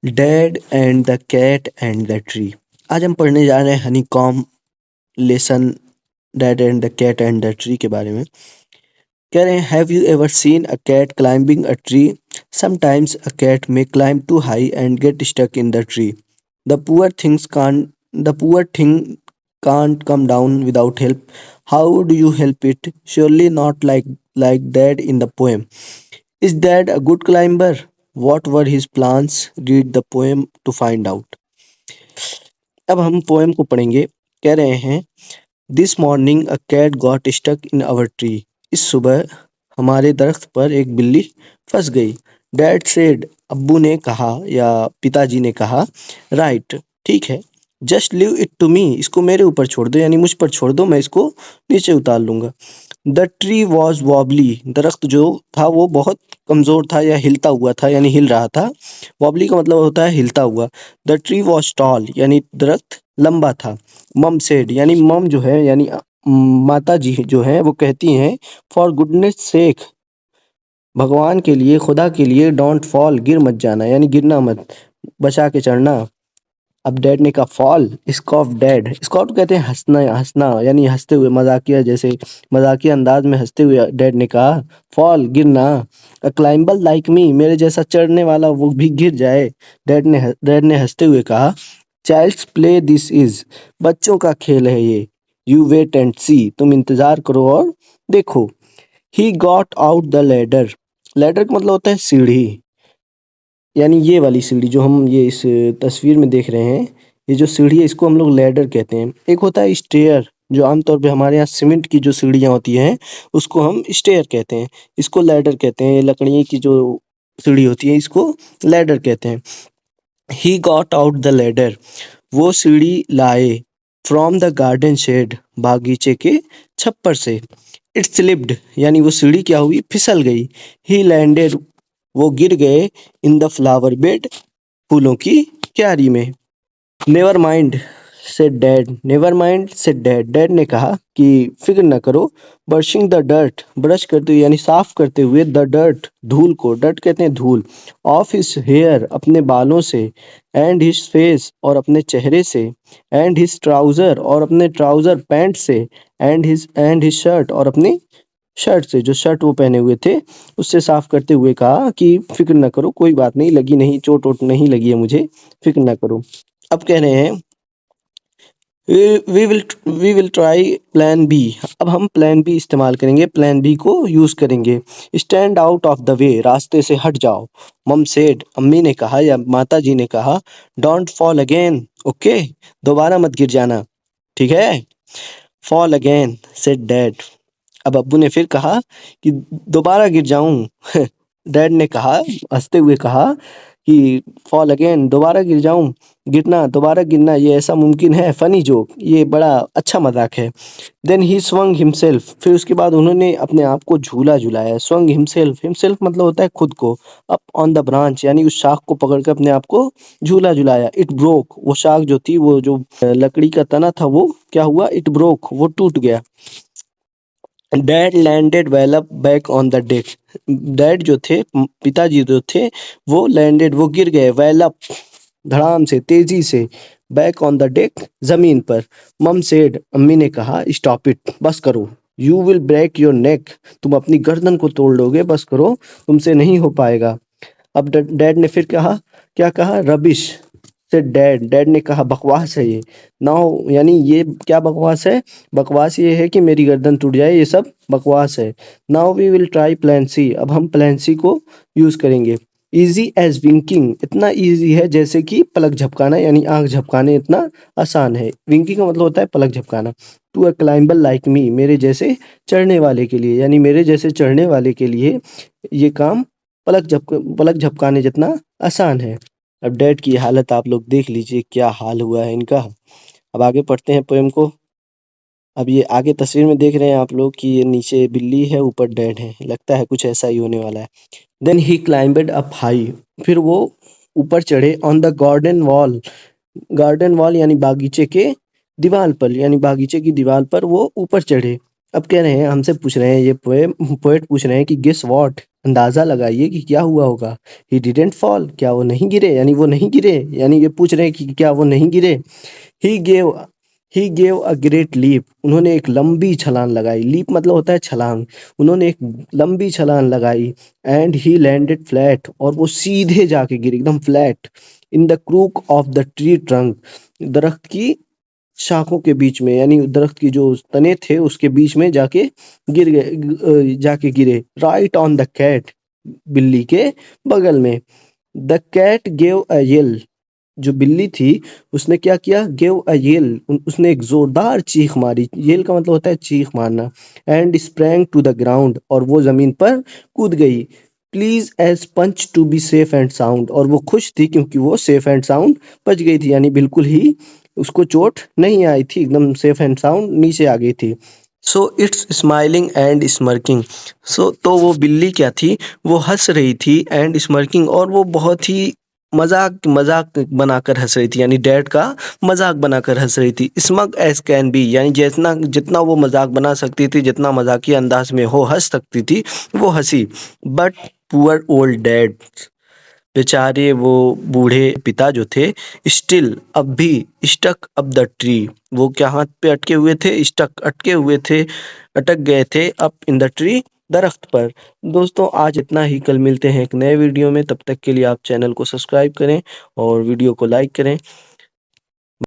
Dad and the cat and the tree. आज हम पढ़ने जा रहे हैं honeycomb lesson dad and the cat and the tree के बारे में। कह रहे हैं, have you ever seen a cat climbing a tree? Sometimes a cat may climb too high and get stuck in the tree. The poor thing can't come down without help. How do you help it? Surely not like Dad in the poem. Is Dad a good climber? What were his plans? Read the poem to find out. अब हम poem को पढ़ेंगे। कह रहे हैं, this morning a cat got stuck in our tree. इस सुबह हमारे दरख्त पर एक बिल्ली फंस गई। डैड सेड, अब्बू ने कहा या पिताजी ने कहा, राइट, ठीक है, just leave it to me, इसको मेरे ऊपर छोड़ दो, यानी मुझ पर छोड़ दो, मैं इसको नीचे उतार लूंगा। The tree was wobbly. दरख्त जो था वो बहुत कमजोर था या हिलता हुआ था, यानी हिल रहा था। वॉबली का मतलब होता है हिलता हुआ। द ट्री वॉज टॉल, यानी दरख्त लंबा था। मम सेड, यानी मम जो है यानी माता जी जो है वो कहती हैं, फॉर गुडनेस सेक, भगवान के लिए, खुदा के लिए, डोंट फॉल, गिर मत जाना, यानी गिरना मत, बचा के चढ़ना। अब डैड ने कहा, फॉल, स्कॉफ डैड। स्कॉफ कहते हैं हंसना, हंसना यानी हंसते हुए, मजाकिया जैसे, मजाकिया अंदाज में हंसते हुए डैड ने कहा, फॉल, गिरना। अ क्लाइंबर लाइक मी, मेरे जैसा चढ़ने वाला वो भी गिर जाए। डैड ने हंसते हुए कहा, चाइल्ड्स प्ले दिस इज, बच्चों का खेल है ये। यू वेट एंड सी, तुम इंतजार करो और देखो। He got out the ladder. Ladder का मतलब होता है सीढ़ी, यानी ये वाली सीढ़ी जो हम ये इस तस्वीर में देख रहे हैं, ये जो सीढ़ी है इसको हम लोग लैडर कहते हैं। एक होता है स्टेयर, जो आमतौर पे हमारे यहाँ सीमेंट की जो सीढ़ियाँ होती हैं उसको हम स्टेयर कहते हैं, इसको लैडर कहते हैं। ये लकड़ी की जो सीढ़ी होती है इसको लैडर कहते हैं। He got out the ladder, वो सीढ़ी लाए। फ्रॉम द गार्डन शेड, बागीचे के छप्पर से। इट स्लिप्ड, यानी वो सीढ़ी क्या हुई, फिसल गई। ही लैंडेड, वो गिर गए। इन द फ्लावर बेड, फूलों की क्यारी में। Never mind said dad, never mind said dad, dad ने कहा कि फिक्र न करो। ब्रशिंग द डर्ट, ब्रश करते हुए यानी साफ करते हुए, द डर्ट, धूल को, डर्ट कहते हैं धूल, ऑफ हिज हेयर, अपने बालों से, एंड हिज फेस, और अपने चेहरे से, एंड हिज ट्राउजर, और अपने ट्राउजर पैंट से, एंड हिज शर्ट, और अपनी शर्ट से, जो शर्ट वो पहने हुए थे उससे साफ करते हुए कहा कि फिक्र न करो, कोई बात नहीं, लगी नहीं, चोट वोट नहीं लगी है मुझे, फिक्र न करो। अब कह रहे हैं, we will we will try plan B. अब हम प्लान बी इस्तेमाल करेंगे, प्लान बी को यूज करेंगे। Stand out of the way, रास्ते से हट जाओ। मम सेड, अम्मी ने कहा या माता जी ने कहा, डोंट फॉल अगेन, ओके, दोबारा मत गिर जाना, ठीक है। Fall again said dad. अब अब्बू ने फिर कहा कि दोबारा गिर जाऊं। डैड ने कहा, हंसते हुए कहा कि फॉल अगेन, दोबारा गिर जाऊं, गिरना, दोबारा गिरना, ये ऐसा मुमकिन है? फनी जोक, ये बड़ा अच्छा मजाक है। देन ही स्वंग हिमसेल्फ, फिर उसके बाद उन्होंने अपने आप को झूला झुलाया। स्वंग हिमसेल्फ, हिमसेल्फ मतलब होता है खुद को। अप ऑन द ब्रांच, यानी उस शाख को पकड़ कर अपने आप को झूला झुलाया। इट ब्रोक, वो शाख जो थी, वो जो लकड़ी का तना था, वो क्या हुआ, इट ब्रोक, वो टूट गया। Dad landed well up back on the deck, dad जो थे, पिताजी जो थे, वो लैंडेड, वो गिर गए, वेल अप, धड़ाम से, तेजी से, बैक ऑन द डेक, जमीन पर। मम सेड, अम्मी ने कहा, स्टॉप इट, बस करो। You will break your neck, तुम अपनी गर्दन को तोड़ लोगे, बस करो, तुमसे नहीं हो पाएगा। अब डैड ने फिर कहा, क्या कहा, रबिश से डैड, डैड ने कहा, बकवास है ये। नाउ, यानी ये क्या बकवास है, बकवास ये है कि मेरी गर्दन टूट जाए, ये सब बकवास है। Now we will try plan C, अब हम प्लान सी को यूज करेंगे। इजी एज विंकिंग, इतना इजी है जैसे कि पलक झपकाना, यानी आंख झपकाने इतना आसान है। विंकिंग का मतलब होता है पलक झपकाना। To a climber like me, मेरे जैसे चढ़ने वाले के लिए, यानी मेरे जैसे चढ़ने वाले के लिए ये काम पलक झपकाने जितना आसान है। अब डैड की हालत आप लोग देख लीजिए, क्या हाल हुआ है इनका। अब आगे पढ़ते हैं पोएम को। अब ये आगे तस्वीर में देख रहे हैं आप लोग कि ये नीचे बिल्ली है, ऊपर डैड है, लगता है कुछ ऐसा ही होने वाला है। देन ही क्लाइंबेड अप हाई, फिर वो ऊपर चढ़े। On the garden wall, garden wall यानी बागीचे के दीवार पर, यानी बागीचे की दीवार पर वो ऊपर चढ़े। अब कह रहे हैं, हमसे पूछ रहे हैं, ये पोएट पूछ रहे हैं कि गेस व्हाट, अंदाजा लगाइए कि क्या हुआ होगा। ही डिडंट फॉल, क्या वो नहीं गिरे, यानी वो नहीं गिरे, यानी ये पूछ रहे हैं कि क्या वो नहीं गिरे। He gave he gave a great leap, उन्होंने एक लंबी छलांग लगाई। लीप मतलब होता है छलांग। उन्होंने एक लंबी छलांग लगाई। एंड ही लैंडेड फ्लैट, और वो सीधे जाके गिरे एकदम flat. In the crook of the tree trunk, दरख्त की शाखों के बीच में, यानी दरख्त की जो तने थे उसके बीच में जाके जाके गिरे। राइट ऑन द कैट, बिल्ली के बगल में। The cat gave a yell, जो बिल्ली थी उसने क्या किया, गेव अ येल, उसने एक जोरदार चीख मारी। येल का मतलब होता है चीख मारना। And sprang to the ground, और वो जमीन पर कूद गई। Pleased as punch to be safe and sound, और वो खुश थी क्योंकि वो सेफ एंड साउंड बच गई थी, यानी बिल्कुल ही उसको चोट नहीं आई थी, एकदम सेफ एंड साउंड नीचे आ गई थी। So it's smiling and smirking. तो वो बिल्ली क्या थी, वो हंस रही थी, एंड स्मर्किंग, और वो बहुत ही मजाक मजाक बनाकर हंस रही थी, यानी डैड का मजाक बनाकर हंस रही थी। स्मग एज कैन बी, यानी जितना जितना वो मजाक बना सकती थी, जितना मजाकिया अंदाज में हो हंस सकती थी, वो हंसी। बट पुअर ओल्ड डैड, बेचारे वो बूढ़े पिता जो थे, स्टिल अब भी, स्टक अप द ट्री, वो क्या हाथ पे अटके हुए थे, स्टक अटके हुए थे, अटक गए थे अप इन द ट्री, दरख्त पर। दोस्तों आज इतना ही, कल मिलते हैं एक नए वीडियो में, तब तक के लिए आप चैनल को सब्सक्राइब करें और वीडियो को लाइक करें।